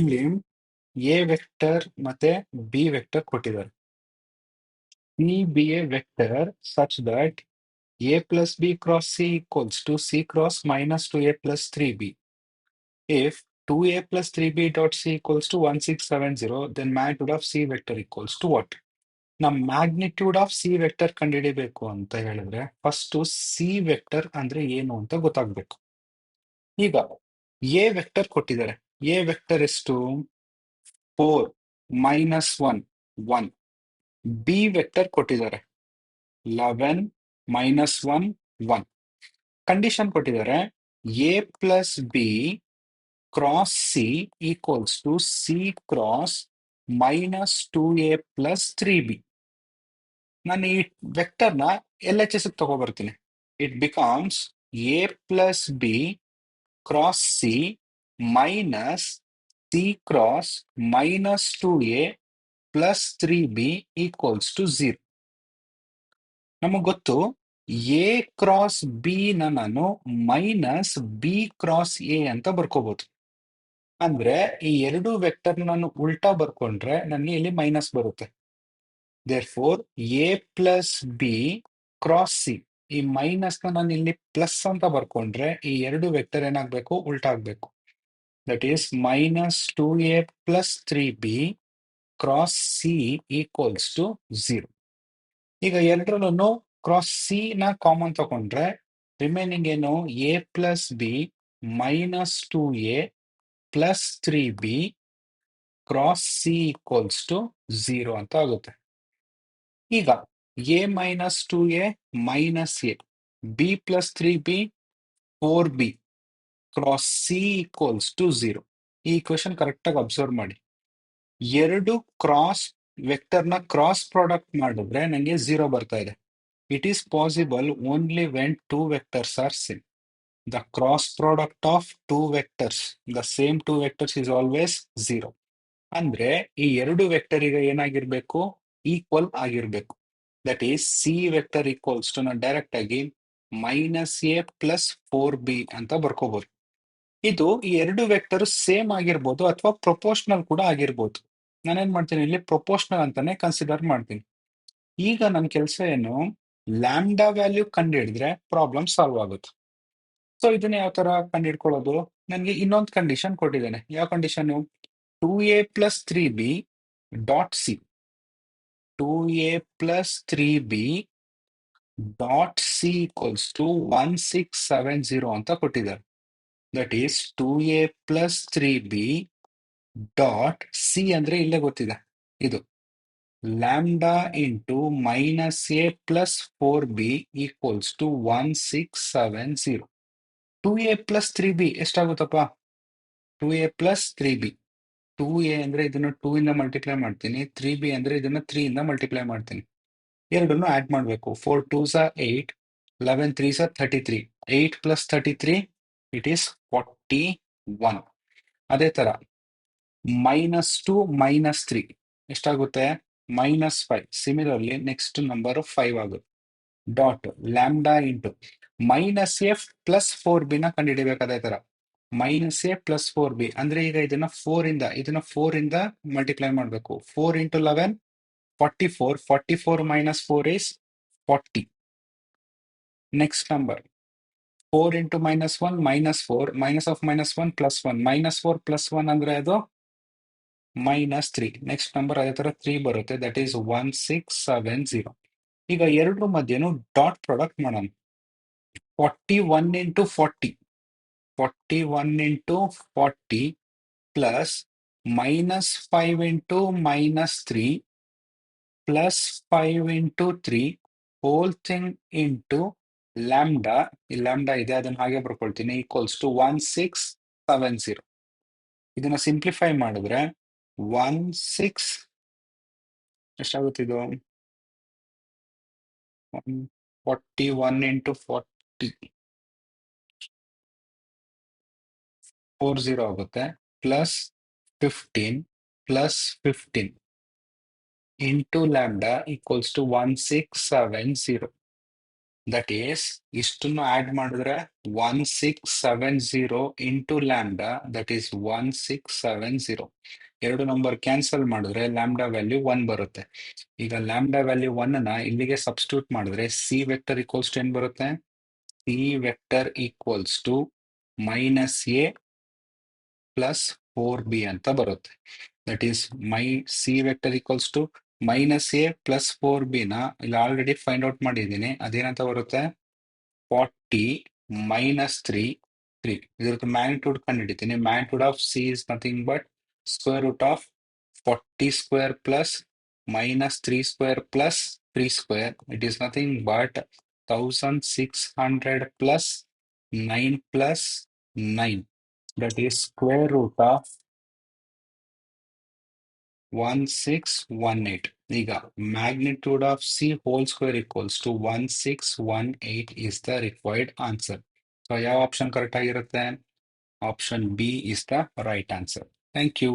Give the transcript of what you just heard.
ಇಲ್ಲಿ a vector ಮತ್ತೆ b vector ಕೊಟ್ಟಿದ್ದಾರೆ. C b a vector such that a plus B cross C equals to C cross minus two a plus three b. If 2a plus 3b dot c equals to 1670, then magnitude of c vector equals to what? ನಮ್ಮ magnitude of C vector ಕಂಡುಹಿಡಿಬೇಕು ಅಂತ ಹೇಳಿದ್ರೆ first C vector ಅಂದ್ರೆ ಏನು ಅಂತ ಗೊತ್ತಾಗ್ಬೇಕು. ಈಗ A vector ಕೊಟ್ಟಿದ್ದಾರೆ. ಎ ವೆಕ್ಟರ್ ಎಷ್ಟು? 4 ಮೈನಸ್ 1 1. ಬಿ ವೆಕ್ಟರ್ ಕೊಟ್ಟಿದ್ದಾರೆ 11 ಮೈನಸ್ 1 1. ಕಂಡೀಷನ್ ಕೊಟ್ಟಿದ್ದಾರೆ A plus B cross C equals to C cross minus 2a plus 3b. ನಾನು ಈ ವೆಕ್ಟರ್ನ ಎಲ್ ಎಚ್ ಎಸ್ ತಗೋಬರ್ತೀನಿ. It becomes A plus B cross C minus C cross minus 2a plus 3b equals to 0. ನಮಗೆ ಗೊತ್ತು A cross B ನಾನು minus B cross A ಅಂತ ಬರ್ಕೋಬಹುದು. ಅಂದ್ರೆ ಈ ಎರಡು ವೆಕ್ಟರ್ ನಾನು ಉಲ್ಟಾ ಬರ್ಕೊಂಡ್ರೆ ನನಗೆ ಇಲ್ಲಿ ಮೈನಸ್ ಬರುತ್ತೆ. Therefore A plus B cross C, ಈ ಮೈನಸ್ ನಾನು ಇಲ್ಲಿ ಪ್ಲಸ್ ಅಂತ ಬರ್ಕೊಂಡ್ರೆ ಈ ಎರಡು ವೆಕ್ಟರ್ ಏನಾಗ್ಬೇಕು? ಉಲ್ಟಾ ಆಗ್ಬೇಕು. That is minus 2a plus 3b cross C equals to 0. ಈಗ ಎರಡರಲ್ಲೂ ಕ್ರಾಸ್ ಸಿ ನ ಕಾಮನ್ ತಗೊಂಡ್ರೆ ರಿಮೈನಿಂಗ್ ಏನು? A plus b minus 2a plus 3b cross C equals to 0 ಅಂತ ಆಗುತ್ತೆ. ಈಗ a minus 2a minus a, b plus 3b 4b cross C equals to 0. ಈ equation correct ಆಗಿ ಅಬ್ಸರ್ವ್ ಮಾಡಿ. ಎರಡು ಕ್ರಾಸ್ ವೆಕ್ಟರ್ನ ಕ್ರಾಸ್ ಪ್ರಾಡಕ್ಟ್ ಮಾಡಿದ್ರೆ ನನಗೆ 0 ಬರ್ತಾ ಇದೆ. It is possible only when two vectors are same. The cross product of two vectors, the same two vectors is always 0. ಅಂದ್ರೆ ಈ ಎರಡು ವೆಕ್ಟರ್ ಈಗ ಏನಾಗಿರ್ಬೇಕು? ಈಕ್ವಲ್ ಆಗಿರ್ಬೇಕು. That is c vector equals to ನಾನು ಡೈರೆಕ್ಟ್ ಆಗಿ ಮೈನಸ್ ಎ ಪ್ಲಸ್ 4b ಅಂತ ಬರ್ಕೋಬಹುದು. ಇದು ಈ ಎರಡು ವೆಕ್ಟರ್ ಸೇಮ್ ಆಗಿರ್ಬೋದು ಅಥವಾ ಪ್ರೊಪೋರ್ಷನಲ್ ಕೂಡ ಆಗಿರ್ಬೋದು. ನಾನೇನ್ ಮಾಡ್ತೀನಿ, ಇಲ್ಲಿ ಪ್ರೊಪೋರ್ಷನಲ್ ಅಂತಾನೆ ಕನ್ಸಿಡರ್ ಮಾಡ್ತೀನಿ. ಈಗ ನನ್ನ ಕೆಲಸ ಏನು? ಲ್ಯಾಂಬ್ಡಾ ವ್ಯಾಲ್ಯೂ ಕಂಡುಹಿಡಿದ್ರೆ ಪ್ರಾಬ್ಲಮ್ ಸಾಲ್ವ್ ಆಗುತ್ತೆ. ಸೊ ಇದನ್ನ ಯಾವ ತರ ಕಂಡುಹಿಡ್ಕೊಳ್ಳೋದು? ನನಗೆ ಇನ್ನೊಂದು ಕಂಡೀಷನ್ ಕೊಟ್ಟಿದ್ದೇನೆ. ಯಾವ condition? 2a plus 3b dot c. 2a plus 3b dot c equals to 1670 ಅಂತ ಕೊಟ್ಟಿದ್ದಾರೆ. That is 2a plus 3b dot c ಅಂದ್ರೆ ಇಲ್ಲೇ ಗೊತ್ತಿದೆ, ಇದು lambda into minus a plus 4b equals to 1670. 2a plus 3b ಎಷ್ಟಾಗುತ್ತಪ್ಪ? 2a plus 3b. 2a ಅಂದ್ರೆ ಇದನ್ನ 2 ಇಂದ ಮಲ್ಟಿಪ್ಲೈ ಮಾಡ್ತೀನಿ, 3b ಅಂದ್ರೆ ಇದನ್ನ 3 ಇಂದ ಮಲ್ಟಿಪ್ಲೈ ಮಾಡ್ತೀನಿ. ಎರಡನ್ನು ಆಡ್ ಮಾಡಬೇಕು. 4 2s are 8, 11 3s are 33. 8 plus 33 it is 41. ಅದೇ ತರ ಮೈನಸ್ 2 ಮೈನಸ್ 3 ಎಷ್ಟಾಗುತ್ತೆ? ಮೈನಸ್ 5. ಸಿಮಿಲರ್ಲಿ ನೆಕ್ಸ್ಟ್ ನಂಬರ್ 5 ಆಗುತ್ತೆ. Dot lambda into minus F plus 4b ನ ಕಂಡುಹಿಡಿಬೇಕು. ಅದೇ ತರ ಮೈನಸ್ ಎ ಪ್ಲಸ್ 4b ಅಂದ್ರೆ ಈಗ ಇದನ್ನ 4 ಇಂದ ಮಲ್ಟಿಪ್ಲೈ ಮಾಡಬೇಕು. 4 into 11 44. 44 minus 4 is 40. Next number 4 into minus 1 minus 4, minus of minus 1 plus 1, minus 4 plus 1 ಅಂದ್ರೆ ಅದು ಮೈನಸ್ 3. ನೆಕ್ಸ್ಟ್ ನಂಬರ್ ಅದೇ ತರ 3 ಬರುತ್ತೆ. That is 1670. ಈಗ ಎರಡರ ಮಧ್ಯೆನು ಡಾಟ್ ಪ್ರಾಡಕ್ಟ್ ಮಾಡೋಣ. 41 into 40, 41 into 40 plus minus 5 into minus 3 plus 5 into 3 whole thing into lambda. ಈ lambda ಇದೆ ಅದನ್ನ ಹಾಗೆ ಬರ್ಕೊಳ್ತೀನಿ, ಈಕ್ವಲ್ಸ್ ಟು 1670. ಇದನ್ನ ಸಿಂಪ್ಲಿಫೈ ಮಾಡಿದ್ರೆ 16 ಎಷ್ಟಾಗುತ್ತಿದ್ದು? 41 ಇಂಟು 40 40 ಆಗುತ್ತೆ. Plus 15 plus 15 into lambda equals to 1670. That is ಇಷ್ಟನ್ನು ಆಡ್ ಮಾಡಿದ್ರೆ 1670 ಇಂಟು ಲ್ಯಾಂಬ್ಡಾ, ದಟ್ ಈಸ್ 1670. ಎರಡು ನಂಬರ್ ಕ್ಯಾನ್ಸಲ್ ಮಾಡಿದ್ರೆ ಲ್ಯಾಂಬ್ಡಾ ವ್ಯಾಲ್ಯೂ 1 ಬರುತ್ತೆ. ಈಗ ಲ್ಯಾಂಬ್ಡಾ ವ್ಯಾಲ್ಯೂ 1 ನ ಇಲ್ಲಿಗೆ ಸಬ್ಸ್ಟಿಟ್ಯೂಟ್ ಮಾಡಿದ್ರೆ ಸಿ ವೆಕ್ಟರ್ ಈಕ್ವಲ್ಸ್ ಟು ಏನ್ ಬರುತ್ತೆ? C vector equals to minus a plus 4b ಅಂತ ಬರುತ್ತೆ. That is my c vector equals to minus a plus 4b ನ ಇಲ್ಲಿ ಆಲ್ರೆಡಿ ಫೈಂಡ್ ಔಟ್ ಮಾಡಿದ್ದೀನಿ. ಅದೇನಂತ ಬರುತ್ತೆ? 40 ಮೈನಸ್ 3. ಇದ್ರದ್ದು ಮ್ಯಾಗ್ನಿಟ್ಯೂಡ್ ಕಂಡುಹಿಡಿತೀನಿ. Magnitude of C is nothing but square root of 40 square plus minus 3 square plus 3 square. It is nothing but 1600 plus 9 plus 9. That is square root of 1618. ಈಗ magnitude of C whole square equals to 1618 is the required answer. So ಯಾವ option correct ಆಗಿರುತ್ತೆ? Option B is the right answer. Thank you.